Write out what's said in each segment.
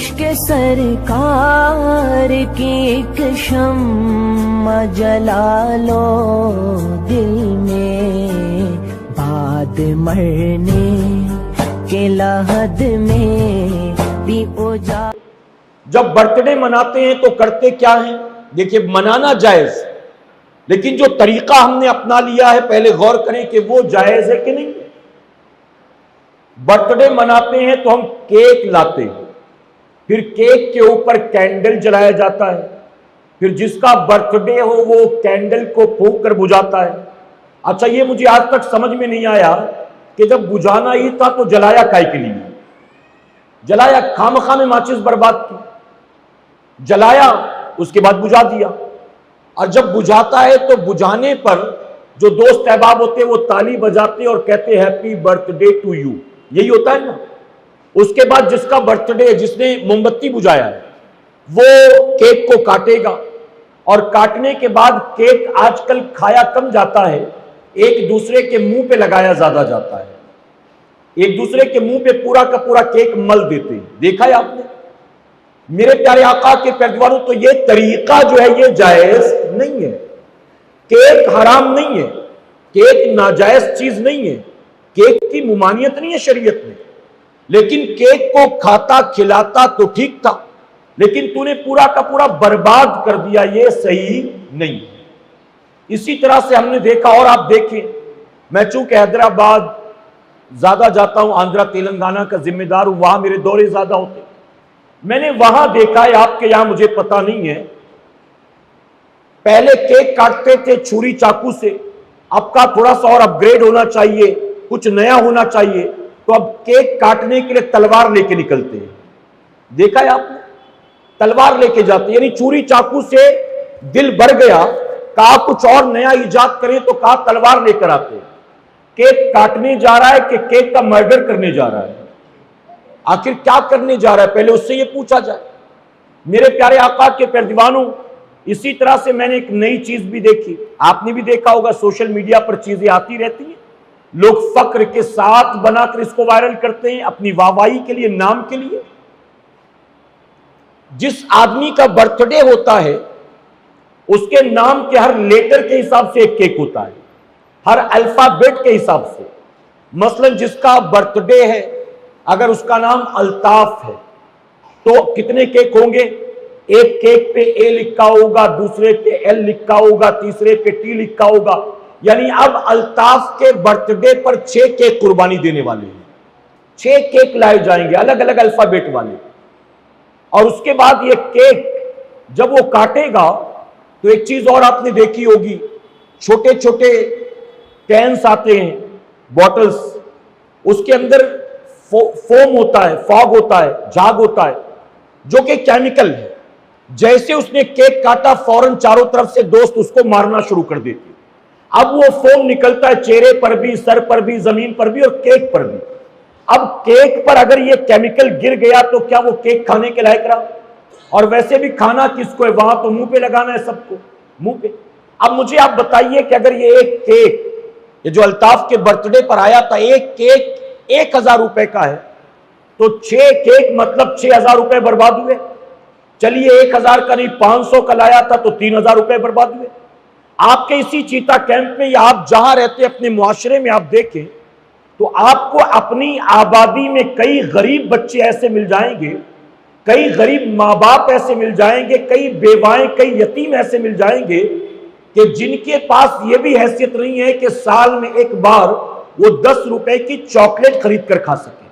इश्क सरकार की एक शम्मा जला लो दिल में, बाद मरने के लहद में भी उजा। जब बर्थडे मनाते हैं तो करते क्या है? देखिए, मनाना जायज, लेकिन जो तरीका हमने अपना लिया है पहले गौर करें कि वो जायज है कि नहीं। बर्थडे मनाते हैं तो हम केक लाते हैं, फिर केक के ऊपर कैंडल जलाया जाता है, फिर जिसका बर्थडे हो वो कैंडल को फूंक कर बुझाता है। अच्छा, ये मुझे आज तक समझ में नहीं आया कि जब बुझाना ही था तो जलाया काहे के लिए? जलाया खामखा में माचिस बर्बाद की, जलाया उसके बाद बुझा दिया। और जब बुझाता है तो बुझाने पर जो दोस्त अहबाब होते हैं वो ताली बजाते और कहते हैप्पी बर्थडे टू यू, यही होता है ना। उसके बाद जिसका बर्थडे, जिसने मोमबत्ती बुझाया है, वो केक को काटेगा, और काटने के बाद केक आजकल खाया कम जाता है, एक दूसरे के मुंह पे लगाया ज्यादा जाता है। एक दूसरे के मुंह पे पूरा का पूरा केक मल देते हैं, देखा है आपने? मेरे प्यारे आका के पैरवानों, तो ये तरीका जो है ये जायज नहीं है। केक हराम नहीं है, केक नाजायज चीज नहीं है, केक की मुमानियत नहीं है शरीयत में, लेकिन केक को खाता खिलाता तो ठीक था, लेकिन तूने पूरा का पूरा बर्बाद कर दिया, ये सही नहीं। इसी तरह से हमने देखा, और आप देखें, मैं चूंकि हैदराबाद ज्यादा जाता हूं, आंध्रा तेलंगाना का जिम्मेदार हूं, वहां मेरे दौरे ज्यादा होते, मैंने वहां देखा है, आपके यहां मुझे पता नहीं है। पहले केक काटते थे छुरी चाकू से, अब का थोड़ा सा और अपग्रेड होना चाहिए, कुछ नया होना चाहिए, तो अब केक काटने के लिए तलवार लेके निकलते हैं। देखा है आपने? तलवार लेके जाते, यानी चूरी चाकू से दिल भर गया, कहा कुछ और नया इजाद करें, तो कहा तलवार लेकर आते। केक काटने जा रहा है कि केक का मर्डर करने जा रहा है? आखिर क्या करने जा रहा है, पहले उससे ये पूछा जाए। मेरे प्यारे आका के प्यारे दीवानों, इसी तरह से मैंने एक नई चीज भी देखी, आपने भी देखा होगा, सोशल मीडिया पर चीजें आती रहती हैं, लोग फक्र के साथ बनाकर इसको वायरल करते हैं अपनी वाहवाही के लिए, नाम के लिए। जिस आदमी का बर्थडे होता है उसके नाम के हर लेटर के हिसाब से एक केक होता है, हर अल्फाबेट के हिसाब से। मसलन जिसका बर्थडे है, अगर उसका नाम अल्ताफ है तो कितने केक होंगे? एक केक पे ए लिखा होगा, दूसरे पे एल लिखा होगा, तीसरे पे टी लिखा होगा। यानी अब अल्ताफ के बर्थडे पर 6 केक कुर्बानी देने वाले हैं, 6 केक लाए जाएंगे अलग अलग अल्फाबेट वाले। और उसके बाद ये केक जब वो काटेगा तो एक चीज और आपने देखी होगी, छोटे छोटे कैंस आते हैं, बॉटल्स, उसके अंदर फोम होता है, फॉग होता है, झाग होता है, जो कि केमिकल है। जैसे उसने केक काटा, फौरन चारों तरफ से दोस्त उसको मारना शुरू कर देते। अब वो फोम निकलता है चेहरे पर भी, सर पर भी, जमीन पर भी और केक पर भी। अब केक पर अगर ये केमिकल गिर गया तो क्या वो केक खाने के लायक रहा? और वैसे भी खाना किसको है, वहां तो मुंह पे लगाना है सबको, मुंह पे। अब मुझे आप बताइए कि अगर ये एक केक, ये जो अल्ताफ के बर्थडे पर आया था, एक केक 1000 रुपए का है, तो 6 केक मतलब 6000 रुपए बर्बाद हुए। चलिए 1000 का नहीं 500 का लाया था तो 3000 रुपए बर्बाद हुए। आपके इसी चीता कैंप में या आप जहां रहते अपने मुआशरे में आप देखें तो आपको अपनी आबादी में कई गरीब बच्चे ऐसे मिल जाएंगे, कई गरीब माँ बाप ऐसे मिल जाएंगे, कई बेवाएं, कई यतीम ऐसे मिल जाएंगे कि जिनके पास ये भी हैसियत नहीं है कि साल में एक बार वो 10 रुपए की चॉकलेट खरीद कर खा सके।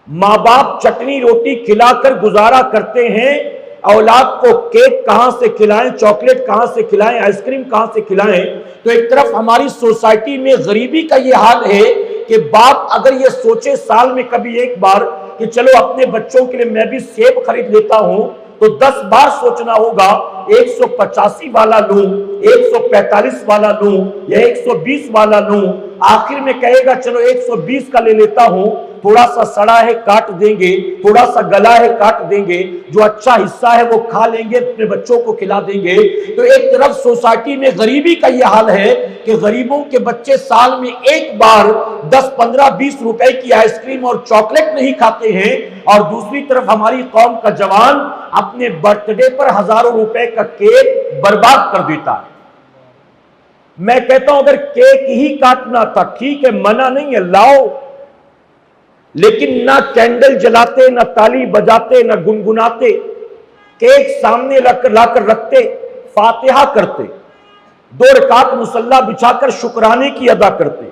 माँ बाप चटनी रोटी खिलाकर गुजारा करते हैं, औलाद को केक कहां से खिलाएं, चॉकलेट कहां से खिलाएं, आइसक्रीम कहां से खिलाएं। तो एक तरफ हमारी सोसाइटी में गरीबी का ये हाल है कि बाप अगर ये सोचे साल में कभी एक बार कि चलो अपने बच्चों के लिए मैं भी सेब खरीद लेता हूं, तो 10 बार सोचना होगा 185 वाला लूं, 145 वाला लूं या 120 वाला लूं। आखिर में कहेगा चलो 120 का ले लेता हूं, थोड़ा सा सड़ा है काट देंगे, थोड़ा सा गला है काट देंगे, जो अच्छा हिस्सा है वो खा लेंगे, अपने बच्चों को खिला देंगे। तो एक तरफ सोसाइटी में गरीबी का यह हाल है कि गरीबों के बच्चे साल में एक बार 10, 15, 20 रुपए की आइसक्रीम और चॉकलेट नहीं खाते हैं, और दूसरी तरफ हमारी कौम का जवान अपने बर्थडे पर हजारों रुपए का केक बर्बाद कर देता है। मैं कहता हूं अगर केक ही काटना था ठीक है, मना नहीं है, लाओ, लेकिन ना कैंडल जलाते, ना ताली बजाते, ना गुनगुनाते, केक सामने लाकर रखते, फातिहा करते, 2 रकात मुसल्ला बिछाकर शुक्राने की अदा करते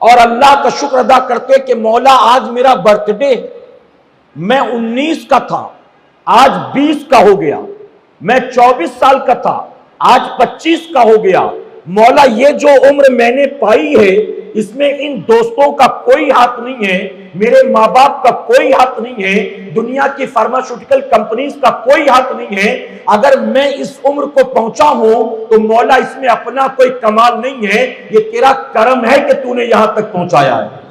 और अल्लाह का शुक्र अदा करते कि मौला आज मेरा बर्थडे, मैं 19 का था आज 20 का हो गया, मैं 24 साल का था आज 25 का हो गया। मौला ये जो उम्र मैंने पाई है इसमें इन दोस्तों का कोई हाथ नहीं है, मेरे माँ बाप का कोई हाथ नहीं है, दुनिया की फार्मास्यूटिकल कंपनीज का कोई हाथ नहीं है। अगर मैं इस उम्र को पहुंचा हूं तो मौला इसमें अपना कोई कमाल नहीं है, ये तेरा करम है कि तूने यहां तक पहुंचाया है।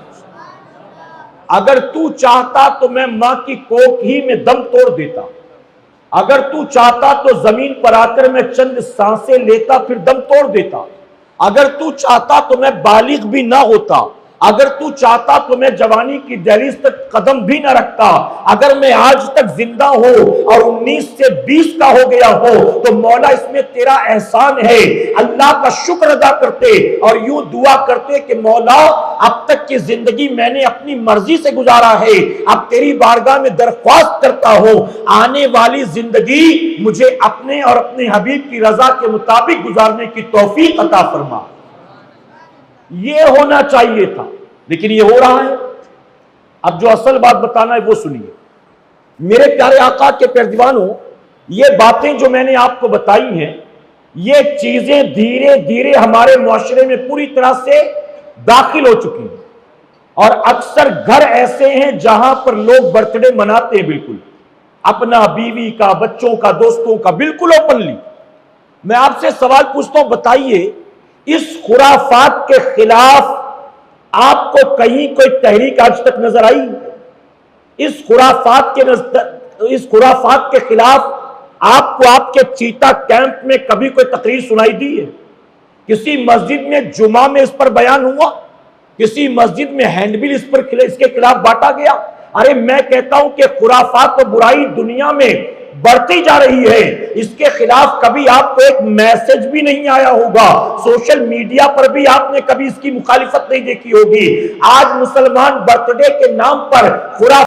अगर तू चाहता तो मैं मां की कोख ही में दम तोड़ देता, अगर तू चाहता तो जमीन पर आकर मैं चंद सांसें लेता फिर दम तोड़ देता, अगर तू चाहता तो मैं बालिग भी ना होता, अगर तू चाहता तो मैं जवानी की दहलीज तक कदम भी ना रखता। अगर मैं आज तक जिंदा हो और 19 से 20 का हो गया हो तो मौला इसमें तेरा एहसान है। अल्लाह का शुक्र अदा करते और यूं दुआ करते कि मौला अब तक की जिंदगी मैंने अपनी मर्जी से गुजारा है, अब तेरी बारगाह में दरख्वास्त करता हूं आने वाली जिंदगी मुझे अपने और अपने हबीब की रजा के मुताबिक गुजारने की तौफीक अता फरमा। ये होना चाहिए था, लेकिन ये हो रहा है। अब जो असल बात बताना है वो सुनिए मेरे प्यारे आका के प्यारे दीवानों, ये बातें जो मैंने आपको बताई हैं, ये चीजें धीरे धीरे हमारे मुआशरे में पूरी तरह से दाखिल हो चुकी हैं और अक्सर घर ऐसे हैं जहां पर लोग बर्थडे मनाते हैं बिल्कुल अपना, बीवी का, बच्चों का, दोस्तों का, बिल्कुल ओपनली। मैं आपसे सवाल पूछता हूं, बताइए इस खुराफात के खिलाफ आपको कहीं कोई तहरीक आज तक नजर आई? इस खुराफात के खिलाफ आपको आपके चीता कैंप में कभी कोई तकरीर सुनाई दी है? किसी मस्जिद में जुमा में इस पर बयान हुआ? किसी मस्जिद में हैंडबिल इसके खिलाफ बांटा गया? अरे मैं कहता हूं कि खुराफात और बुराई दुनिया में बढ़ती जा रही है, इसके खिलाफ कभी आपको एक मैसेज भी नहीं आया होगा, सोशल मीडिया पर भी आपने कभी इसकी मुखालिफत नहीं देखी होगी। आज मुसलमान बर्थडे के नाम पर खुराफात